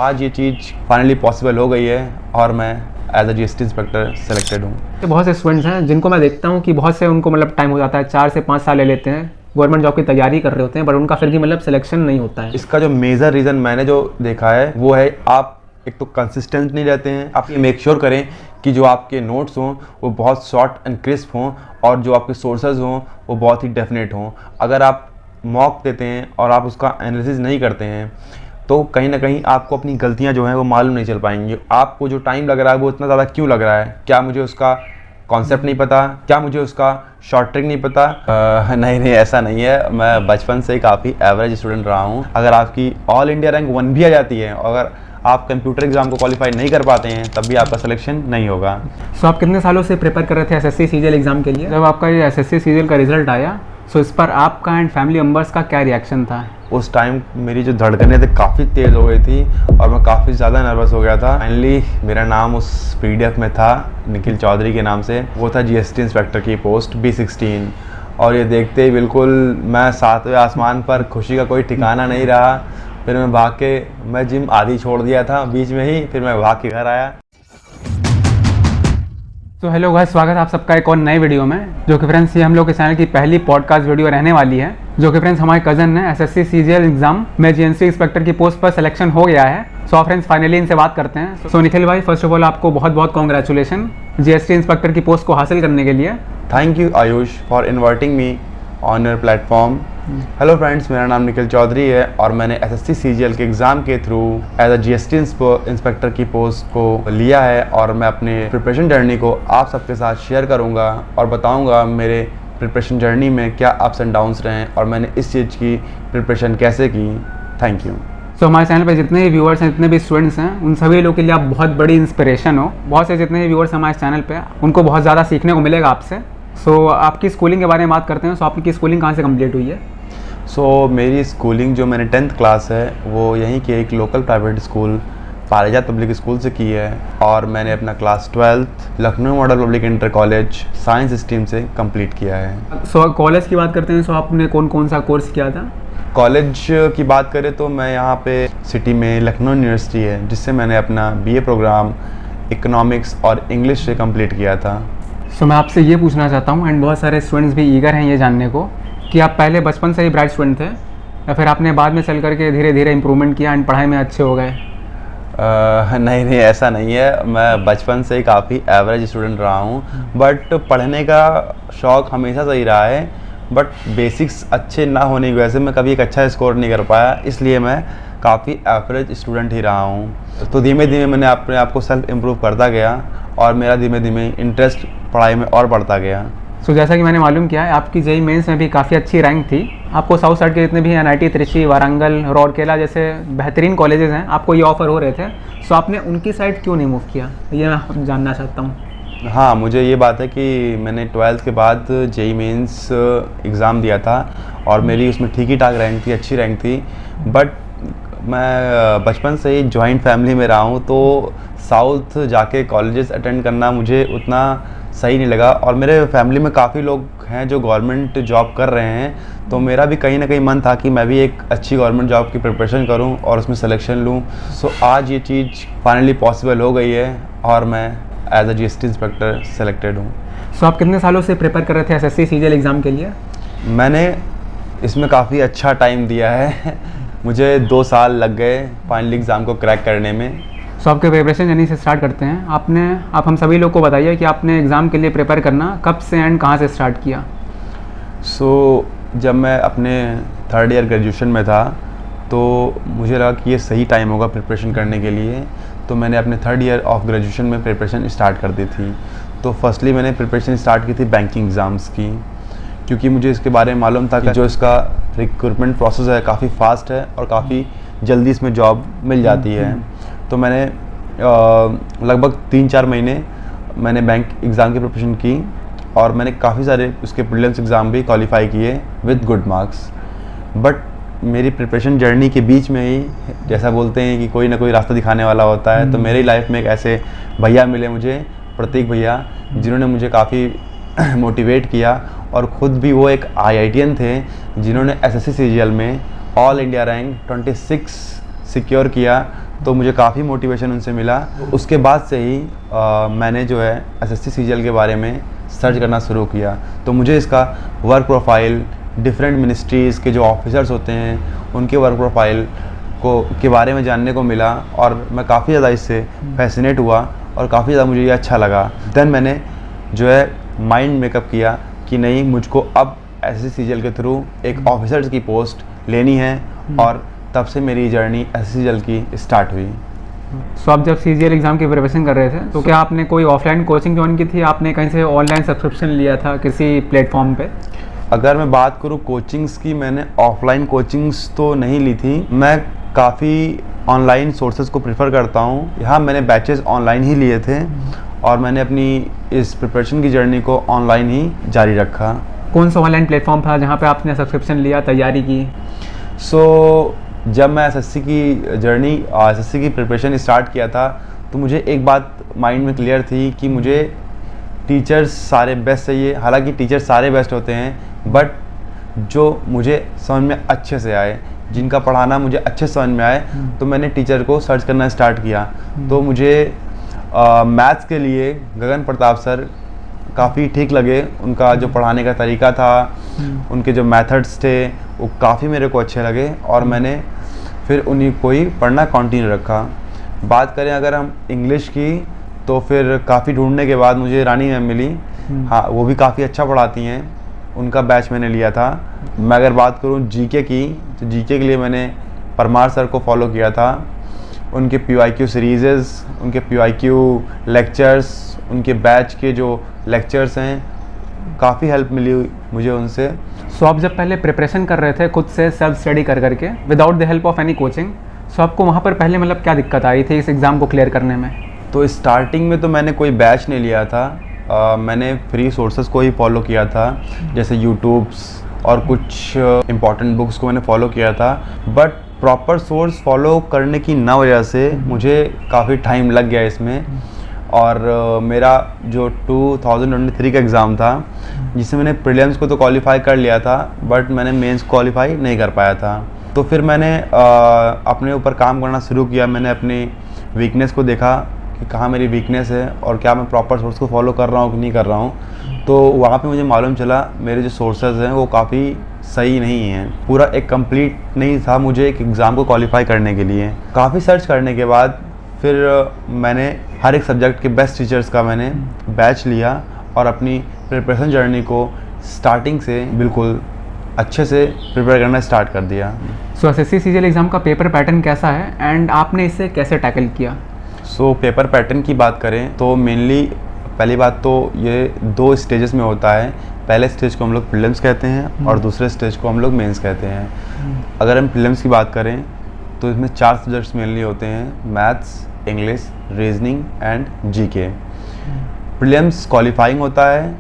आज ये चीज़ finally possible हो गई है और मैं as a GST inspector selected हूँ। बहुत से स्टूडेंट्स हैं जिनको मैं देखता हूँ कि बहुत से उनको मतलब टाइम हो जाता है, 4 से 5 साल ले लेते हैं, गवर्नमेंट जॉब की तैयारी कर रहे होते हैं, बट उनका फिर भी मतलब सिलेक्शन नहीं होता है। इसका जो मेजर रीज़न मैंने जो देखा है वो है आप एक तो कंसिस्टेंट नहीं रहते हैं। आप ये मेक श्योर करें कि जो आपके नोट्स हों वो बहुत शॉर्ट एंड क्रिस्प हों और जो आपके सोर्सेज हों वो बहुत ही डेफिनेट हों। अगर आप मॉक देते हैं और आप उसका एनालिसिस नहीं करते हैं तो कहीं ना कहीं आपको अपनी गलतियां जो हैं वो मालूम नहीं चल पाएंगी। आपको जो टाइम लग रहा है वो इतना ज़्यादा क्यों लग रहा है? क्या मुझे उसका कॉन्सेप्ट नहीं पता? क्या मुझे उसका शॉर्ट ट्रिक नहीं पता? नहीं, ऐसा नहीं है। मैं बचपन से ही काफ़ी एवरेज स्टूडेंट रहा हूँ। अगर आपकी ऑल इंडिया रैंक 1 भी आ जाती है, अगर आप कंप्यूटर एग्जाम को क्वालिफाई नहीं कर पाते हैं तब भी आपका सिलेक्शन नहीं होगा। सो आप कितने सालों से प्रिपेयर कर रहे थे एसएससी सीजीएल एग्जाम के लिए? जब आपका ये एसएससी सीजीएल का रिजल्ट आया सो इस पर आपका एंड फैमिली मेम्बर्स का क्या रिएक्शन था? उस टाइम मेरी जो धड़कनें थी काफ़ी तेज़ हो गई थी और मैं काफ़ी ज़्यादा नर्वस हो गया था। फाइनली मेरा नाम उस पीडीएफ में था निखिल चौधरी के नाम से। वो था जीएसटी इंस्पेक्टर की पोस्ट B16 और ये देखते ही बिल्कुल मैं 7वें आसमान पर, खुशी का कोई ठिकाना नहीं रहा। फिर मैं भाग के मैं जिम आधी छोड़ दिया था बीच में ही, फिर मैं भाग के घर आया। तो हेलो गाइस, स्वागत है आप सबका एक और नए वीडियो में, जो कि फ्रेंड्स ये हम लोग के चैनल की पहली पॉडकास्ट वीडियो रहने वाली है। जो कि फ्रेंड्स हमारे कज़न ने एसएससी सीजीएल एग्जाम में जीएनसी इंस्पेक्टर की पोस्ट पर सिलेक्शन हो गया है। सो फ्रेंड्स फाइनली इनसे बात करते हैं। सो निखिल भाई, फर्स्ट ऑफ ऑल आपको बहुत बहुत कॉन्ग्रेचुलेशन जीएसटी इंस्पेक्टर की पोस्ट को हासिल करने के लिए। Thank you Ayush for inviting me on your platform. Hello friends, मेरा नाम निखिल चौधरी है और मैंने एसएससी सीजीएल के एग्ज़ाम के through as a GST inspector की पोस्ट को लिया है और मैं अपने प्रिपरेशन जर्नी को आप सबके साथ शेयर करूंगा और बताऊंगा मेरे प्रिपरेशन जर्नी में क्या अप्स एंड डाउन्स रहे और मैंने इस चीज़ की प्रिपरेशन कैसे की। Thank you. सो हमारे चैनल पे जितने भी व्यूअर्स हैं, जितने भी स्टूडेंट्स हैं, उन सभी लोगों के लिए आप बहुत बड़ी इंस्पिरेशन हो। बहुत से जितने भी व्यूअर्स हैं हमारे चैनल पे, उनको बहुत ज़्यादा सीखने को मिलेगा आपसे। सो आपकी स्कूलिंग के बारे में बात करते हैं। सो आपकी स्कूलिंग कहाँ से कंप्लीट हुई है? मेरी स्कूलिंग जो मैंने 10th क्लास है वो यहीं के एक लोकल प्राइवेट स्कूल पारिजात पब्लिक स्कूल से की है और मैंने अपना class 12th Lucknow model public inter college science stream से कंप्लीट किया है। सो कॉलेज की बात करते हैं। सो आपने कौन कौन सा कोर्स किया था? कॉलेज की बात करें तो मैं यहाँ पे सिटी में लखनऊ यूनिवर्सिटी है जिससे मैंने अपना बीए प्रोग्राम इकोनॉमिक्स और इंग्लिश से कंप्लीट किया था। सो मैं आपसे ये पूछना चाहता हूँ, एंड बहुत सारे स्टूडेंट्स भी ईगर हैं ये जानने को, कि आप पहले बचपन से ही ब्राइट स्टूडेंट थे या फिर आपने बाद में चल करके धीरे धीरे इंप्रूवमेंट किया एंड पढ़ाई में अच्छे हो गए? नहीं, ऐसा नहीं है। मैं बचपन से ही काफ़ी एवरेज स्टूडेंट रहा हूँ, बट पढ़ने का शौक़ हमेशा से ही रहा है। बट बेसिक्स अच्छे ना होने की वजह से मैं कभी एक अच्छा स्कोर नहीं कर पाया, इसलिए मैं काफ़ी एवरेज स्टूडेंट ही रहा हूँ। तो धीमे धीमे मैंने अपने आप को सेल्फ इम्प्रूव करता गया और मेरा धीमे धीमे इंटरेस्ट पढ़ाई में और बढ़ता गया। सो जैसा कि मैंने मालूम किया है, आपकी जेईई मेंस में भी काफ़ी अच्छी रैंक थी। आपको साउथ साइड के जितने भी एनआईटी त्रिची, वारंगल, रौरकेला जैसे बेहतरीन कॉलेजेस हैं, आपको ये ऑफ़र हो रहे थे। सो आपने उनकी साइड क्यों नहीं मूव किया, ये मैं जानना चाहता हूँ। हाँ, मुझे ये बात है कि मैंने 12th के बाद जेईई मेंस एग्ज़ाम दिया था और मेरी उसमें ठीक ही ठाक रैंक थी, अच्छी रैंक थी। बट मैं बचपन से ही जॉइंट फैमिली में रहा हूँ तो साउथ जाके कॉलेजेस अटेंड करना मुझे उतना सही नहीं लगा और मेरे फैमिली में काफ़ी लोग हैं जो गवर्नमेंट जॉब कर रहे हैं, तो मेरा भी कहीं ना कहीं मन था कि मैं भी एक अच्छी गवर्नमेंट जॉब की प्रिपरेशन करूं और उसमें सिलेक्शन लूं। सो आज ये चीज़ फाइनली पॉसिबल हो गई है और मैं as a GST inspector selected हूं। सो आप कितने सालों से प्रिपेयर कर रहे थे एसएससी सीजीएल एग्ज़ाम के लिए? मैंने इसमें काफ़ी अच्छा टाइम दिया है। मुझे 2 साल लग गए फाइनली एग्ज़ाम को क्रैक करने में। सो आपके प्रिपरेशन जर्नी से स्टार्ट करते हैं। आप हम सभी लोग को बताइए कि आपने एग्ज़ाम के लिए प्रिपेयर करना कब से एंड कहाँ से स्टार्ट किया? जब मैं अपने 3rd ईयर ग्रेजुएशन में था तो मुझे लगा कि ये सही टाइम होगा प्रिपरेशन करने के लिए, तो मैंने अपने 3rd ईयर ऑफ ग्रेजुएशन में प्रिपरेशन स्टार्ट कर दी थी। तो फर्स्टली मैंने प्रिपरेशन स्टार्ट की थी बैंकिंग एग्ज़ाम्स की, क्योंकि मुझे इसके बारे में मालूम था कि जो इसका रिक्रूटमेंट प्रोसेस है काफ़ी फास्ट है और काफ़ी जल्दी इसमें जॉब मिल जाती है। तो मैंने लगभग 3-4 महीने मैंने बैंक एग्ज़ाम की प्रिपरेशन की और मैंने काफ़ी सारे उसके प्रीलिम्स एग्ज़ाम भी क्वालिफाई किए विद गुड मार्क्स। बट मेरी प्रिपरेशन जर्नी के बीच में ही, जैसा बोलते हैं कि कोई ना कोई रास्ता दिखाने वाला होता है, तो मेरी लाइफ में एक ऐसे भैया मिले मुझे, प्रतीक भैया, जिन्होंने मुझे काफ़ी मोटिवेट किया और ख़ुद भी वो एक IITian थे जिन्होंने एसएससी सीजीएल में ऑल इंडिया रैंक 26 सिक्योर किया, तो मुझे काफ़ी मोटिवेशन उनसे मिला। उसके बाद से ही मैंने जो है SSC CGL के बारे में सर्च करना शुरू किया। तो मुझे इसका वर्क प्रोफाइल, डिफरेंट मिनिस्ट्रीज़ के जो ऑफिसर्स होते हैं उनके वर्क प्रोफाइल के बारे में जानने को मिला और मैं काफ़ी ज़्यादा इससे फैसिनेट हुआ और काफ़ी ज़्यादा मुझे ये अच्छा लगा। देन मैंने जो है माइंड मेकअप किया कि नहीं, मुझको अब SSC CGL के थ्रू एक ऑफिसर्स की पोस्ट लेनी है और तब से मेरी जर्नी SSC CGL की स्टार्ट हुई। सो आप जब CGL एग्ज़ाम की प्रिपरेशन कर रहे थे तो क्या आपने कोई ऑफलाइन कोचिंग ज्वाइन की थी, आपने कहीं से ऑनलाइन सब्सक्रिप्शन लिया था किसी प्लेटफॉर्म पे? अगर मैं बात करूँ कोचिंग्स की, मैंने ऑफलाइन कोचिंग्स तो नहीं ली थी। मैं काफ़ी ऑनलाइन सोर्सेज को प्रेफर करता हूँ। यहाँ मैंने बैचेस ऑनलाइन ही लिए थे और मैंने अपनी इस प्रिपरेशन की जर्नी को ऑनलाइन ही जारी रखा। कौन सा ऑनलाइन प्लेटफॉर्म था जहाँ पे आपने सब्सक्रिप्शन लिया, तैयारी की? जब मैं SSC की जर्नी, SSC की प्रिपरेशन स्टार्ट किया था तो मुझे एक बात माइंड में क्लियर थी कि मुझे टीचर्स सारे बेस्ट चाहिए। हालांकि टीचर्स सारे बेस्ट होते हैं, बट जो मुझे समझ में अच्छे से आए, जिनका पढ़ाना मुझे अच्छे समझ में आए, तो मैंने टीचर को सर्च करना स्टार्ट किया। तो मुझे मैथ्स के लिए गगन प्रताप सर काफ़ी ठीक लगे। उनका जो पढ़ाने का तरीका था, उनके जो मेथड्स थे, वो काफ़ी मेरे को अच्छे लगे और मैंने फिर उन्हीं को ही पढ़ना कंटिन्यू रखा। बात करें अगर हम इंग्लिश की, तो फिर काफ़ी ढूंढने के बाद मुझे रानी मैम मिली। हाँ, वो भी काफ़ी अच्छा पढ़ाती हैं, उनका बैच मैंने लिया था। मैं अगर बात करूँ GK की, तो GK के लिए मैंने परमार सर को फॉलो किया था। उनके PYQ सीरीज़, उनके PYQ लेक्चर्स, उनके बैच के जो लेक्चर्स हैं, काफ़ी हेल्प मिली मुझे उनसे। सो आप जब पहले प्रिपरेशन कर रहे थे खुद से सेल्फ स्टडी कर करके without the help of any coaching, so आपको वहाँ पर पहले मतलब क्या दिक्कत आई थी इस एग्ज़ाम को क्लियर करने में? तो स्टार्टिंग में तो मैंने कोई बैच नहीं लिया था। मैंने फ्री सोर्सेज को ही फॉलो किया था, जैसे यूट्यूब्स और कुछ इम्पॉर्टेंट बुक्स को मैंने फॉलो किया था। बट प्रॉपर सोर्स फॉलो करने की ना वजह से मुझे काफ़ी टाइम लग गया इसमें। और मेरा जो 2023 का एग्ज़ाम था, जिससे मैंने प्रीलिम्स को तो क्वालिफाई कर लिया था, बट मैंने मेंस क्वालिफाई नहीं कर पाया था। तो फिर मैंने अपने ऊपर काम करना शुरू किया। मैंने अपनी वीकनेस को देखा कि कहाँ मेरी वीकनेस है और क्या मैं प्रॉपर सोर्स को फॉलो कर रहा हूँ कि नहीं कर रहा हूँ। तो वहाँ पे मुझे मालूम चला मेरे जो सोर्सेज हैं वो काफ़ी सही नहीं हैं, पूरा एक कंप्लीट नहीं था मुझे एक एग्ज़ाम को क्वालिफाई करने के लिए। काफ़ी सर्च करने के बाद फिर मैंने हर एक सब्जेक्ट के बेस्ट टीचर्स का मैंने बैच लिया और अपनी प्रिपरेशन जर्नी को स्टार्टिंग से बिल्कुल अच्छे से प्रिपेयर करना स्टार्ट कर दिया। सो SSC CGL एग्ज़ाम का पेपर पैटर्न कैसा है एंड आपने इसे कैसे टैकल किया? पेपर पैटर्न की बात करें तो मेनली पहली बात तो ये 2 स्टेजेस में होता है। पहले स्टेज को हम लोग प्रीलिम्स कहते हैं और दूसरे स्टेज को हम लोग मेंस कहते हैं। अगर हम प्रीलिम्स की बात करें तो इसमें 4 सब्जेक्ट्स मेनली होते हैं, maths, English, reasoning and GK। Prelims qualifying होता है,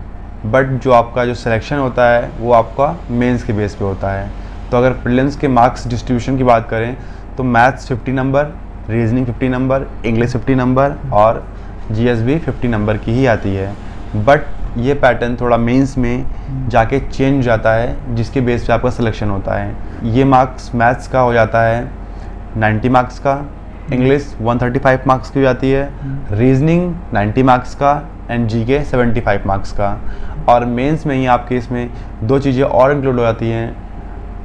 बट जो आपका जो सिलेक्शन होता है वो आपका मेंस के बेस पे होता है। तो अगर प्रीलिम्स के मार्क्स डिस्ट्रीब्यूशन की बात करें तो maths 50 number, reasoning 50 number, English 50 number और GS भी 50 नंबर की ही आती है। बट ये पैटर्न थोड़ा मेंस में जाके चेंज हो जाता है, जिसके बेस पे आपका सिलेक्शन होता है। ये मार्क्स मैथ्स का हो जाता है 90 मार्क्स का, इंग्लिश 135 मार्क्स की हो जाती है, रीजनिंग 90 मार्क्स का एंड GK 75 मार्क्स का। और मेंस में ही आपके इसमें 2 चीज़ें और इंक्लूड हो जाती हैं,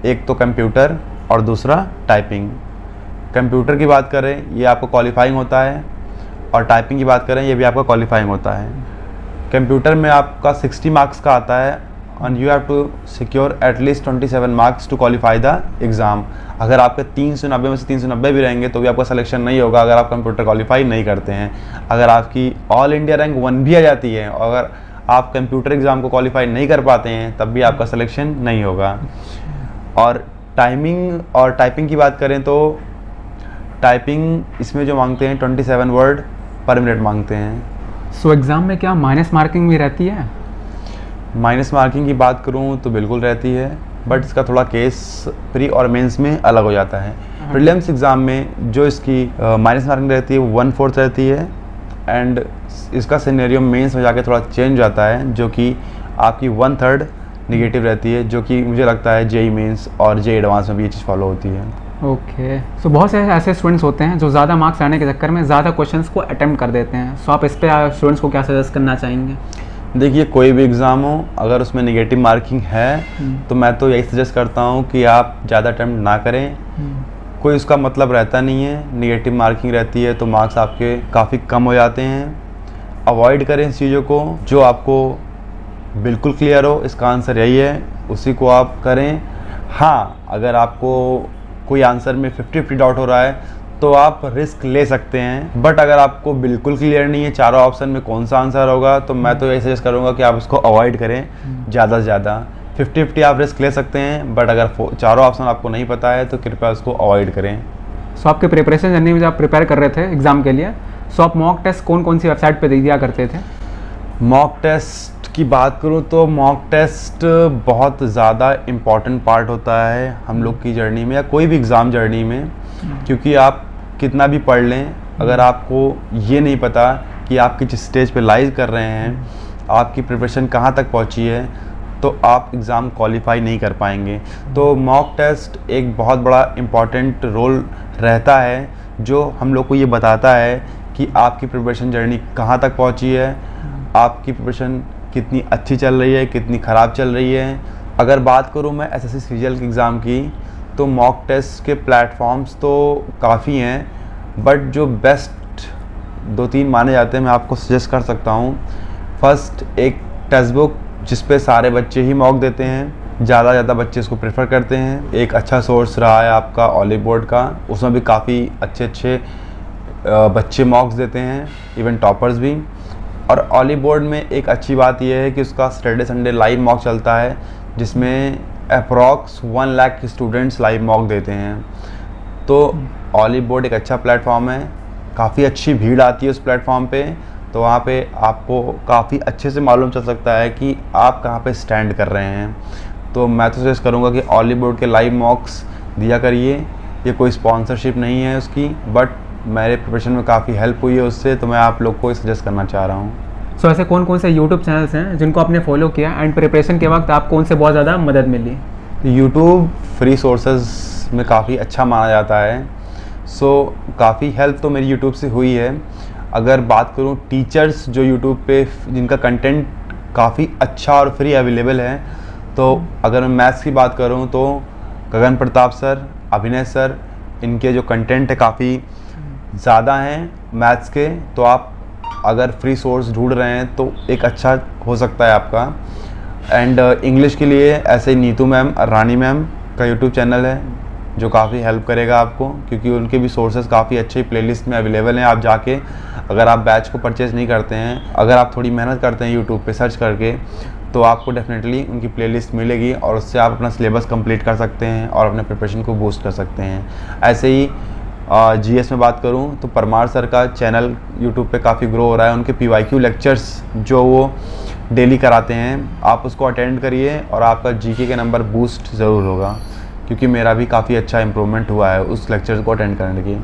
एक तो कंप्यूटर और दूसरा टाइपिंग। कंप्यूटर की बात करें ये आपको क्वालिफाइंग होता है और टाइपिंग की बात करें ये भी आपका क्वालिफाइंग होता है। कंप्यूटर में आपका 60 मार्क्स का आता है and you have to secure at least 27 marks to qualify the exam। अगर आपके 390 में से 390 भी रहेंगे तो भी आपका सिलेक्शन नहीं होगा अगर आप कंप्यूटर क्वालिफाई नहीं करते हैं। अगर आपकी ऑल इंडिया रैंक 1 भी आ जाती है और अगर आप कंप्यूटर एग्ज़ाम को क्वालिफाई नहीं कर पाते हैं तब भी आपका सिलेक्शन नहीं होगा। और टाइपिंग की बात करें तो टाइपिंग इसमें जो मांगते हैं 27 वर्ड पर मिनट मांगते हैं। सो एग्ज़ाम में क्या माइनस मार्किंग भी रहती है? माइनस मार्किंग की बात करूं तो बिल्कुल रहती है, बट इसका थोड़ा केस प्री और मेंस में अलग हो जाता है। प्रीलिम्स एग्ज़ाम में जो इसकी माइनस मार्किंग रहती है वो 1/4 रहती है एंड इसका सिनेरियो मेंस में जाके थोड़ा चेंज जाता है, जो कि आपकी 1/3 नेगेटिव रहती है, जो कि मुझे लगता है JEE मेंस और JEE एडवांस में भी ये चीज़ फॉलो होती है। ओके, सो बहुत से ऐसे स्टूडेंट्स होते हैं जो ज़्यादा मार्क्स लाने के चक्कर में ज़्यादा क्वेश्चंस को अटेम्प्ट कर देते हैं, सो आप इस पे स्टूडेंट्स को क्या सजेस्ट करना चाहेंगे? देखिए, कोई भी एग्ज़ाम हो, अगर उसमें नेगेटिव मार्किंग है तो मैं तो यही सजेस्ट करता हूँ कि आप ज़्यादा अटेम्प्ट ना करें। कोई उसका मतलब रहता नहीं है, नेगेटिव मार्किंग रहती है तो मार्क्स आपके काफ़ी कम हो जाते हैं। अवॉइड करें इस चीज़ों को, जो आपको बिल्कुल क्लियर हो इसका आंसर यही है उसी को आप करें। हाँ, अगर आपको कोई आंसर में 50-50 डाउट हो रहा है तो आप रिस्क ले सकते हैं, बट अगर आपको बिल्कुल क्लियर नहीं है चारों ऑप्शन में कौन सा आंसर होगा तो मैं तो यही सजेस्ट करूँगा कि आप उसको अवॉइड करें ज़्यादा से ज़्यादा। 50-50 आप रिस्क ले सकते हैं, बट अगर चारों ऑप्शन आपको नहीं पता है तो कृपया उसको अवॉइड करें। सो आपके प्रिपरेशन जर्नी में जब आप प्रिपेयर कर रहे थे एग्ज़ाम के लिए, सो आप मॉक टेस्ट कौन कौन सी वेबसाइट पे दिया करते थे? मॉक टेस्ट की बात करूँ तो मॉक टेस्ट बहुत ज़्यादा इम्पॉर्टेंट पार्ट होता है हम लोग की जर्नी में या कोई भी एग्ज़ाम जर्नी में, क्योंकि आप कितना भी पढ़ लें, अगर आपको ये नहीं पता कि आप किस स्टेज पे लाइव कर रहे हैं, आपकी प्रिपरेशन कहाँ तक पहुँची है, तो आप एग्ज़ाम क्वालिफाई नहीं कर पाएंगे। तो मॉक टेस्ट एक बहुत बड़ा इम्पॉर्टेंट रोल रहता है जो हम लोग को ये बताता है कि आपकी प्रिपरेशन जर्नी कहाँ तक पहुँची है, आपकी प्रिपरेशन कितनी अच्छी चल रही है, कितनी ख़राब चल रही है। अगर बात करूँ मैं एसएससी सीजीएल के एग्ज़ाम की, तो मॉक टेस्ट के प्लेटफॉर्म्स तो काफ़ी हैं, बट जो बेस्ट 2-3 माने जाते हैं मैं आपको सजेस्ट कर सकता हूँ। फर्स्ट, एक टेक्स्ट बुक जिस पे सारे बच्चे ही मॉक देते हैं, ज़्यादा बच्चे इसको प्रेफर करते हैं। एक अच्छा सोर्स रहा है आपका ऑलिव बोर्ड का, उसमें भी काफ़ी अच्छे बच्चे मॉक्स देते हैं, इवन टॉपर्स भी। और ऑलिव बोर्ड में एक अच्छी बात यह है कि उसका सैटरडे संडे लाइव मॉक चलता है, जिसमें approx 1 lakh students live mock देते हैं। तो ऑलिव बोर्ड एक अच्छा प्लेटफॉर्म है, काफ़ी अच्छी भीड़ आती है उस प्लेटफॉर्म पे, तो वहाँ पे आपको काफ़ी अच्छे से मालूम चल सकता है कि आप कहाँ पे स्टैंड कर रहे हैं। तो मैं तो सजेस्ट करूँगा कि ऑलिव बोर्ड के लाइव मॉक्स दिया करिए। ये कोई स्पॉन्सरशिप नहीं है उसकी, बट मेरे प्रिपरेशन में काफ़ी हेल्प हुई है उससे, तो मैं आप लोग को सजेस्ट करना चाह रहा हूँ। सो ऐसे कौन कौन से यूट्यूब चैनल्स हैं जिनको आपने फॉलो किया एंड प्रिपरेशन के वक्त आपको उनसे बहुत ज़्यादा मदद मिली? यूट्यूब फ्री सोर्सेज में काफ़ी अच्छा माना जाता है, सो काफ़ी हेल्प तो मेरी यूट्यूब से हुई है। अगर बात करूँ टीचर्स जो यूट्यूब पे जिनका कंटेंट काफ़ी अच्छा और फ्री अवेलेबल है, तो अगर मैं मैथ्स की बात करूँ तो गगन प्रताप सर, अभिनय सर, इनके जो कंटेंट है काफ़ी ज़्यादा हैं मैथ्स के, तो आप अगर फ्री सोर्स ढूंढ रहे हैं तो एक अच्छा हो सकता है आपका। एंड इंग्लिश के लिए ऐसे ही नीतू मैम, रानी मैम का यूट्यूब चैनल है जो काफ़ी हेल्प करेगा आपको, क्योंकि उनके भी सोर्सेज काफ़ी अच्छे प्लेलिस्ट में अवेलेबल हैं। आप जाके, अगर आप बैच को परचेज़ नहीं करते हैं, अगर आप थोड़ी मेहनत करते हैं यूट्यूब पे सर्च करके, तो आपको डेफिनेटली उनकी प्लेलिस्ट मिलेगी और उससे आप अपना सिलेबस कंप्लीट कर सकते हैं और अपने प्रिपरेशन को बूस्ट कर सकते हैं। ऐसे ही जीएस में बात करूं तो परमार सर का चैनल यूट्यूब पे काफ़ी ग्रो हो रहा है। उनके पीवाईक्यू लेक्चर्स जो वो डेली कराते हैं, आप उसको अटेंड करिए और आपका जीके के नंबर बूस्ट ज़रूर होगा, क्योंकि मेरा भी काफ़ी अच्छा इंप्रूवमेंट हुआ है उस लेक्चर्स को अटेंड करने की।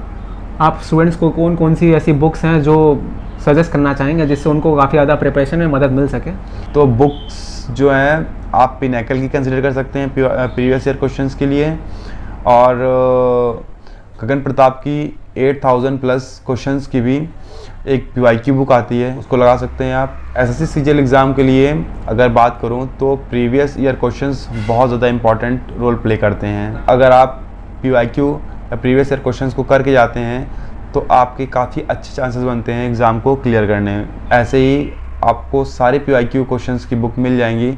आप स्टूडेंट्स को कौन कौन सी ऐसी बुक्स हैं जो सजेस्ट करना चाहेंगे जिससे उनको काफ़ी ज़्यादा प्रिपरेशन में मदद मिल सके? तो बुक्स जो हैं आप पिनैकल की कंसिडर कर सकते हैं प्रीवियस ईयर क्वेश्चंस के लिए, और गगन प्रताप की 8000 प्लस क्वेश्चंस की भी एक पीवाईक्यू बुक आती है, उसको लगा सकते हैं आप। एसएससी सीजीएल एग्ज़ाम के लिए अगर बात करूं तो प्रीवियस ईयर क्वेश्चंस बहुत ज़्यादा इंपॉर्टेंट रोल प्ले करते हैं। अगर आप पीवाईक्यू या प्रीवियस ईयर क्वेश्चंस को करके जाते हैं तो आपके काफ़ी अच्छे चांसेस बनते हैं एग्ज़ाम को क्लियर करने में। ऐसे ही आपको सारे पीवाईक्यू क्वेश्चंस की बुक मिल जाएंगी,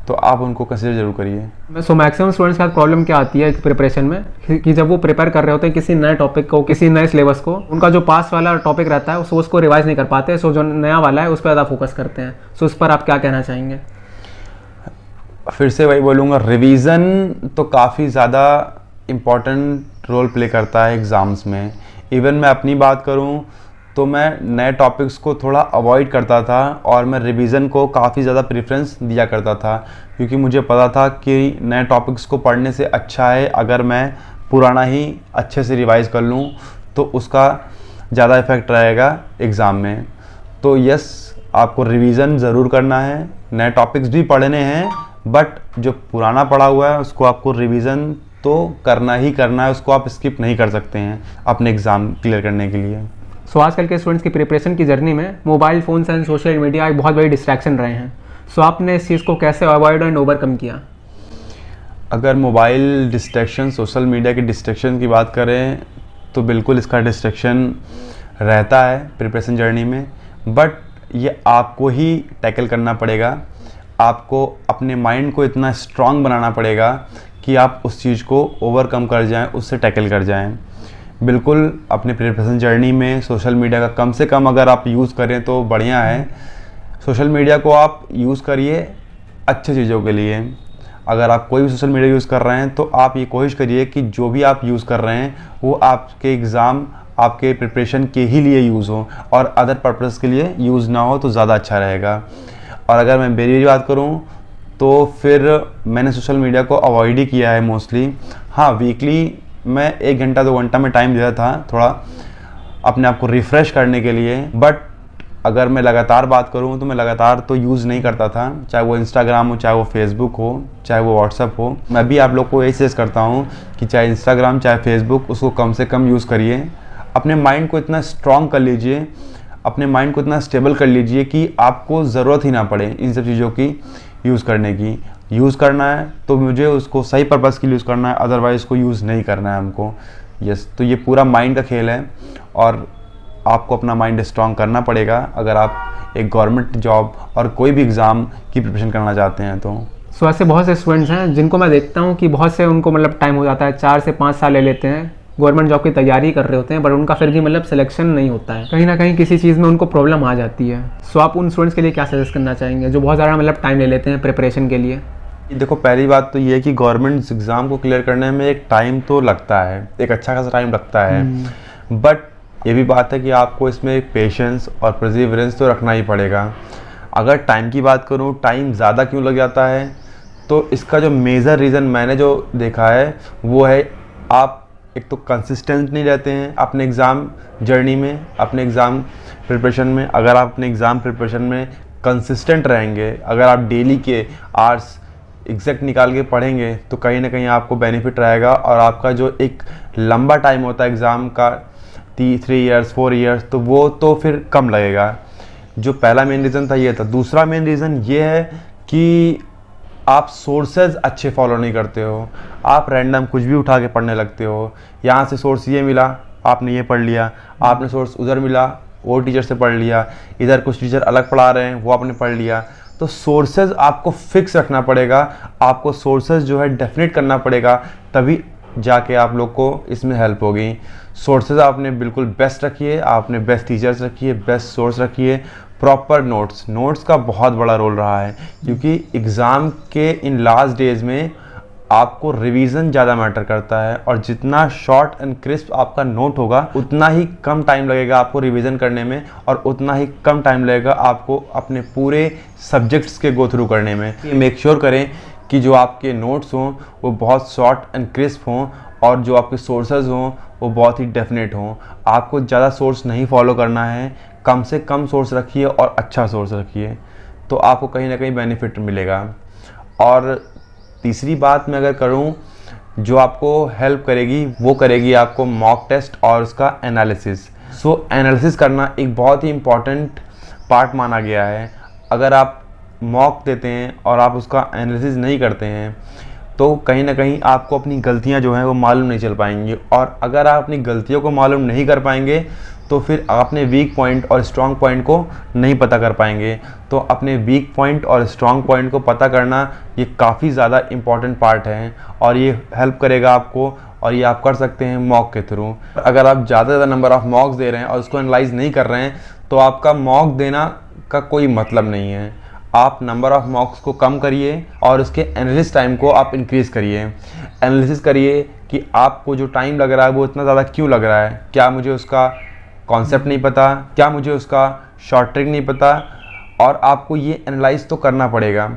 तो आप उनको कंसिडर जरूर करिए। सो मैक्सिमम स्टूडेंट्स के साथ प्रॉब्लम क्या आती है प्रिपरेशन में कि जब वो प्रिपेयर कर रहे होते हैं किसी नए टॉपिक को, किसी नए सिलेबस को, उनका जो पास वाला टॉपिक रहता है उसको रिवाइज नहीं कर पाते, सो जो नया वाला है उस पर ज़्यादा फोकस करते हैं। सो उस पर आप क्या कहना चाहेंगे? फिर से वही बोलूँगा, रिवीजन तो काफ़ी ज़्यादा इम्पॉर्टेंट रोल प्ले करता है एग्ज़ाम्स में। इवन मैं अपनी बात करूँ तो मैं नए टॉपिक्स को थोड़ा अवॉइड करता था और मैं रिवीजन को काफ़ी ज़्यादा प्रेफरेंस दिया करता था, क्योंकि मुझे पता था कि नए टॉपिक्स को पढ़ने से अच्छा है अगर मैं पुराना ही अच्छे से रिवाइज़ कर लूँ तो उसका ज़्यादा इफ़ेक्ट रहेगा एग्ज़ाम में। तो यस, आपको रिवीजन ज़रूर करना है, नए टॉपिक्स भी पढ़ने हैं, बट जो पुराना पढ़ा हुआ है उसको आपको रिवीजन तो करना ही करना है, उसको आप स्किप नहीं कर सकते हैं अपने एग्ज़ाम क्लियर करने के लिए। सो आजकल के स्टूडेंट्स की प्रिपरेशन की जर्नी में mobile phones and social media एक बहुत बड़ी डिस्ट्रैक्शन रहे हैं। सो आपने इस चीज़ को कैसे अवॉइड एंड ओवरकम किया? अगर मोबाइल डिस्ट्रैक्शन, सोशल मीडिया की डिस्ट्रैक्शन की बात करें तो बिल्कुल इसका डिस्ट्रैक्शन रहता है प्रिपरेशन जर्नी में, बट ये आपको ही टैकल करना पड़ेगा। आपको अपने माइंड को इतना स्ट्रांग बनाना पड़ेगा कि आप उस चीज़ को ओवरकम कर जाएं, उससे टैकल कर जाएं। बिल्कुल अपने प्रिपरेशन जर्नी में सोशल मीडिया का कम से कम अगर आप यूज़ करें तो बढ़िया है। सोशल मीडिया को आप यूज़ करिए अच्छी चीज़ों के लिए। अगर आप कोई भी सोशल मीडिया यूज़ कर रहे हैं तो आप ये कोशिश करिए कि जो भी आप यूज़ कर रहे हैं वो आपके एग्ज़ाम, आपके प्रिपरेशन के ही लिए यूज़ हो और अदर पर्पज़ के लिए यूज़ ना हो तो ज़्यादा अच्छा रहेगा। और अगर मैं मेरी बात करूं तो फिर मैंने सोशल मीडिया को अवॉइड ही किया है मोस्टली। हाँ, वीकली मैं 1 घंटा 2 घंटा में टाइम देता था थोड़ा अपने आप को रिफ़्रेश करने के लिए, बट अगर मैं लगातार बात करूं तो मैं लगातार तो यूज़ नहीं करता था, चाहे वो इंस्टाग्राम हो, चाहे वो फेसबुक हो, चाहे वो व्हाट्सअप हो। मैं भी आप लोग को यही सजेस्ट करता हूं कि चाहे इंस्टाग्राम चाहे फेसबुक, उसको कम से कम यूज़ करिए। अपने माइंड को इतना स्ट्रॉन्ग कर लीजिए, अपने माइंड को इतना स्टेबल कर लीजिए कि आपको ज़रूरत ही ना पड़े इन सब चीज़ों की यूज़ करने की। यूज़ करना है तो मुझे उसको सही पर्पज़ के लिए यूज़ करना है, अदरवाइज़ उसको यूज़ नहीं करना है हमको। यस, तो ये पूरा माइंड का खेल है और आपको अपना माइंड स्ट्रॉन्ग करना पड़ेगा अगर आप एक गवर्नमेंट जॉब और कोई भी एग्ज़ाम की प्रिपरेशन करना चाहते हैं तो। सो ऐसे बहुत से स्टूडेंट्स हैं जिनको मैं देखता हूँ कि बहुत से उनको मतलब टाइम हो जाता है, 4 से 5 साल ले लेते हैं, गवर्नमेंट जॉब की तैयारी कर रहे होते हैं, बट उनका फिर भी मतलब सिलेक्शन नहीं होता है। कहीं ना कहीं किसी चीज़ में उनको प्रॉब्लम आ जाती है। सो आप उन स्टूडेंट्स के लिए क्या सजेस्ट करना चाहेंगे जो बहुत ज़्यादा मतलब टाइम ले लेते हैं प्रिपरेशन के लिए? देखो, पहली बात तो ये है कि गवर्नमेंट एग्ज़ाम को क्लियर करने में एक टाइम तो लगता है, एक अच्छा खासा टाइम लगता है, बट ये भी बात है कि आपको इसमें पेशेंस और परसिवरेंस तो रखना ही पड़ेगा। अगर टाइम की बात करूँ, टाइम ज़्यादा क्यों लग जाता है, तो इसका जो मेजर रीज़न मैंने जो देखा है वो है आप एक तो कंसिस्टेंट नहीं रहते हैं अपने एग्ज़ाम जर्नी में, अपने एग्ज़ाम प्रिपरेशन में। अगर आप अपने एग्ज़ाम प्रिपरेशन में कंसिस्टेंट रहेंगे, अगर आप डेली के आवर्स एग्जैक्ट निकाल के पढ़ेंगे तो कहीं ना कहीं आपको बेनिफिट रहेगा और आपका जो एक लंबा टाइम होता है एग्ज़ाम का 3 ईयर्स 4 ईयर्स, तो वो तो फिर कम लगेगा। जो पहला मेन रीज़न था ये था। दूसरा मेन रीज़न ये है कि आप सोर्सेज अच्छे फॉलो नहीं करते हो, आप रैंडम कुछ भी उठा के पढ़ने लगते हो। यहाँ से सोर्स ये मिला, आपने ये पढ़ लिया, आपने सोर्स उधर मिला, वो टीचर से पढ़ लिया, इधर कुछ टीचर अलग पढ़ा रहे हैं, वो आपने पढ़ लिया। तो सोर्सेज आपको फिक्स रखना पड़ेगा, आपको सोर्सेज जो है डेफिनेट करना पड़ेगा, तभी जाके आप लोग को इसमें हेल्प होगी। सोर्सेज आपने बिल्कुल बेस्ट रखिए, आपने बेस्ट टीचर्स रखिए, बेस्ट सोर्स रखिए, प्रॉपर नोट्स का बहुत बड़ा रोल रहा है, क्योंकि एग्ज़ाम के इन लास्ट डेज में आपको रिवीजन ज़्यादा मैटर करता है और जितना शॉर्ट एंड क्रिस्प आपका नोट होगा उतना ही कम टाइम लगेगा आपको रिवीजन करने में और उतना ही कम टाइम लगेगा आपको अपने पूरे सब्जेक्ट्स के गो थ्रू करने में। मेक श्योर करें कि जो आपके नोट्स हों वो बहुत शॉर्ट एंड क्रिस्प हों और जो आपके सोर्सेज हों वो बहुत ही डेफिनेट हों। आपको ज़्यादा सोर्स नहीं फॉलो करना है, कम से कम सोर्स रखिए और अच्छा सोर्स रखिए, तो आपको कहीं ना कहीं बेनिफिट मिलेगा। और तीसरी बात मैं अगर करूं जो आपको हेल्प करेगी वो करेगी आपको मॉक टेस्ट और उसका एनालिसिस। सो एनालिसिस करना एक बहुत ही इम्पॉर्टेंट पार्ट माना गया है। अगर आप मॉक देते हैं और आप उसका एनालिसिस नहीं करते हैं तो कहीं ना कहीं आपको अपनी गलतियां जो हैं वो मालूम नहीं चल पाएंगी, और अगर आप अपनी गलतियों को मालूम नहीं कर पाएंगे तो फिर अपने वीक पॉइंट और स्ट्रॉन्ग पॉइंट को नहीं पता कर पाएंगे। तो अपने वीक पॉइंट और स्ट्रॉन्ग पॉइंट को पता करना ये काफ़ी ज़्यादा इम्पॉर्टेंट पार्ट है और ये हेल्प करेगा आपको, और ये आप कर सकते हैं मॉक के थ्रू। अगर आप ज़्यादा से ज़्यादा नंबर ऑफ मॉक्स दे रहे हैं और उसको एनालाइज नहीं कर रहे हैं तो आपका मॉक देना का कोई मतलब नहीं है। आप नंबर ऑफ मॉक्स को कम करिए और उसके एनालिसिस टाइम को आप इंक्रीज़ करिए। एनालिसिस करिए कि आपको जो टाइम लग रहा है वो इतना ज़्यादा क्यों लग रहा है, क्या मुझे उसका कॉन्सेप्ट नहीं पता, क्या मुझे उसका शॉर्ट ट्रिक नहीं पता, और आपको ये एनालाइज तो करना पड़ेगा।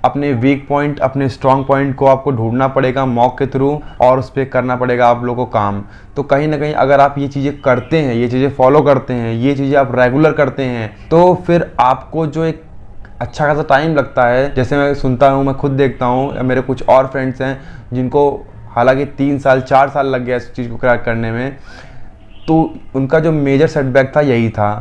अपने वीक पॉइंट, अपने स्ट्रॉन्ग पॉइंट को आपको ढूंढना पड़ेगा मॉक के थ्रू और उस पर करना पड़ेगा आप लोगों को काम। तो कहीं ना कहीं अगर आप ये चीज़ें करते हैं, ये चीज़ें फॉलो करते हैं, ये चीज़ें आप रेगुलर करते हैं, तो फिर आपको जो एक अच्छा खासा टाइम लगता है, जैसे मैं सुनता हूँ, मैं खुद देखता हूँ, मेरे कुछ और फ्रेंड्स हैं जिनको हालांकि 3 साल 4 साल लग गया इस चीज़ को क्रैक करने में। तो उनका जो मेजर सेटबैक था यही था,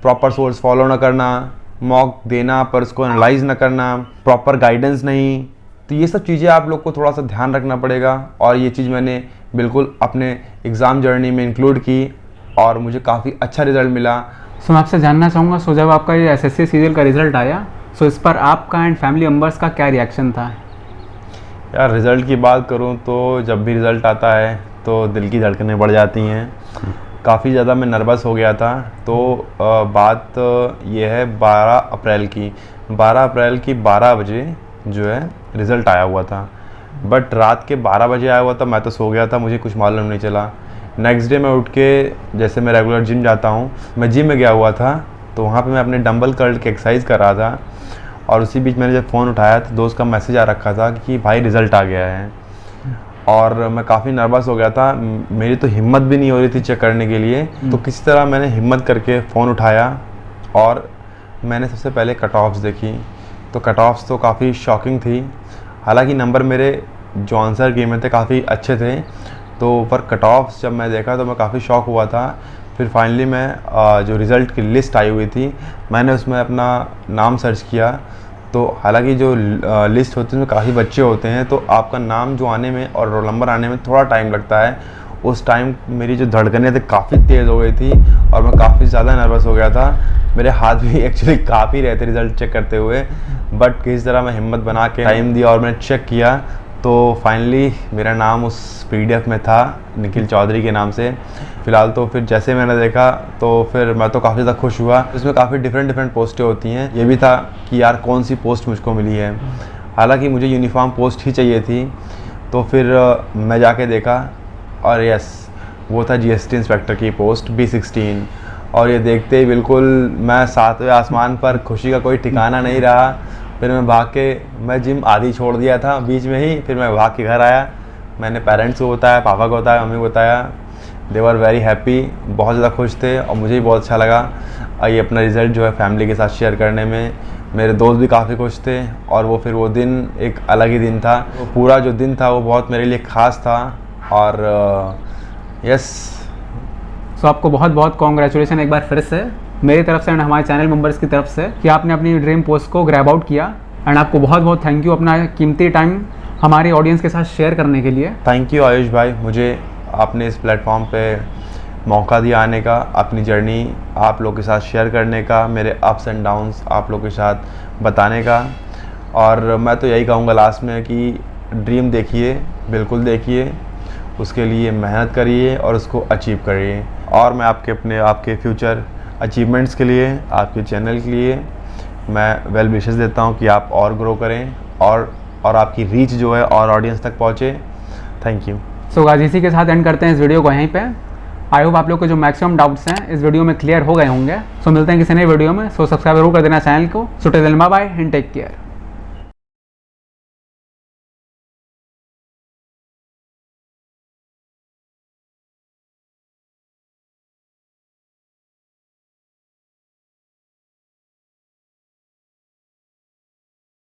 प्रॉपर सोर्स फॉलो ना करना, मॉक देना पर उसको एनालाइज ना करना, प्रॉपर गाइडेंस नहीं। तो ये सब चीज़ें आप लोग को थोड़ा सा ध्यान रखना पड़ेगा, और ये चीज़ मैंने बिल्कुल अपने एग्ज़ाम जर्नी में इंक्लूड की और मुझे काफ़ी अच्छा रिज़ल्ट मिला। सो मैं आपसे जानना चाहूँगा, सो जब आपका ये एसएससी सीजीएल का रिज़ल्ट आया, सो इस पर आपका एंड फैमिली मेम्बर्स का क्या रिएक्शन था? यार रिज़ल्ट की बात करूँ तो जब भी रिज़ल्ट आता है तो दिल की धड़कनें बढ़ जाती हैं। काफ़ी ज़्यादा मैं नर्वस हो गया था। तो बात ये है 12 अप्रैल की 12 बजे जो है रिज़ल्ट आया हुआ था, बट रात के 12 बजे आया हुआ था। मैं तो सो गया था, मुझे कुछ मालूम नहीं चला। नेक्स्ट डे मैं उठ के, जैसे मैं रेगुलर जिम जाता हूँ, मैं जिम में गया हुआ था, तो वहाँ पे मैं अपने डंबल कर्ल की एक्सरसाइज कर रहा था, और उसी बीच मैंने जब फ़ोन उठाया तो दोस्त का मैसेज आ रखा था कि भाई रिज़ल्ट आ गया है। और मैं काफ़ी नर्वस हो गया था, मेरी तो हिम्मत भी नहीं हो रही थी चेक करने के लिए। तो किसी तरह मैंने हिम्मत करके फ़ोन उठाया और मैंने सबसे पहले कट ऑफ्स देखी। तो कट ऑफ्स तो काफ़ी शॉकिंग थी। हालांकि नंबर मेरे जो आंसर किए में थे काफ़ी अच्छे थे, तो पर कट ऑफ्स जब मैं देखा तो मैं काफ़ी शॉक हुआ था। फिर फाइनली मैं जो रिज़ल्ट की लिस्ट आई हुई थी, मैंने उसमें अपना नाम सर्च किया। तो हालांकि जो लिस्ट होती है उसमें काफ़ी बच्चे होते हैं, तो आपका नाम जो आने में और रोल नंबर आने में थोड़ा टाइम लगता है। उस टाइम मेरी जो धड़कनें थी काफ़ी तेज़ हो गई थी और मैं काफ़ी ज़्यादा नर्वस हो गया था। मेरे हाथ भी एक्चुअली काफ़ी रहे थे रिज़ल्ट चेक करते हुए, बट किसी तरह मैं हिम्मत बना के टाइम दिया और मैंने चेक किया। तो फाइनली मेरा नाम उस पीडीएफ में था, निखिल चौधरी के नाम से। फ़िलहाल तो फिर जैसे मैंने देखा तो फिर मैं तो काफ़ी ज़्यादा खुश हुआ। इसमें काफ़ी डिफरेंट पोस्टें होती हैं, ये भी था कि यार कौन सी पोस्ट मुझको मिली है। हालांकि मुझे यूनिफॉर्म पोस्ट ही चाहिए थी। तो फिर मैं जाके देखा और यस, वो था जीएसटी इंस्पेक्टर की पोस्ट B16। और ये देखते ही बिल्कुल मैं 7वें आसमान पर, खुशी का कोई ठिकाना नहीं रहा। फिर मैं भाग के, मैं जिम आधी छोड़ दिया था बीच में ही, फिर मैं भाग के घर आया। मैंने पेरेंट्स को बताया, पापा को बताया, मम्मी को बताया। दे वर वेरी हैप्पी, बहुत ज़्यादा खुश थे और मुझे भी बहुत अच्छा लगा ये अपना रिज़ल्ट जो है फैमिली के साथ शेयर करने में। मेरे दोस्त भी काफ़ी खुश थे और वो दिन एक अलग ही दिन था। वो पूरा जो दिन था वो बहुत मेरे लिए ख़ास था। और यस, सो आपको बहुत बहुत कॉन्ग्रेचुलेसन एक बार फिर से मेरी तरफ से एंड हमारे चैनल मेंबर्स की तरफ से कि आपने अपनी ड्रीम पोस्ट को ग्रैब आउट किया। एंड आपको बहुत बहुत थैंक यू अपना कीमती टाइम हमारी ऑडियंस के साथ शेयर करने के लिए। थैंक यू आयुष भाई, मुझे आपने इस प्लेटफॉर्म पे मौका दिया आने का, अपनी जर्नी आप लोग के साथ शेयर करने का, मेरे अप्स एंड डाउन्स आप लोग के साथ बताने का। और मैं तो यही कहूँगा लास्ट में कि ड्रीम देखिए, बिल्कुल देखिए, उसके लिए मेहनत करिए और उसको अचीव करिए। और मैं आपके फ्यूचर अचीवमेंट्स के लिए, आपके चैनल के लिए मैं वेल विशेस देता हूँ कि आप और ग्रो करें और आपकी रीच जो है और ऑडियंस तक पहुँचे। Thank you. सो गाइस, इसी के साथ एंड करते हैं इस वीडियो को यहीं पे। आई होप आप लोग के जो मैक्सिमम डाउट्स हैं इस वीडियो में क्लियर हो गए होंगे। सो मिलते हैं किसी नई वीडियो में। सो सब्सक्राइब जरूर कर देना चैनल को। So till then bye bye and take care.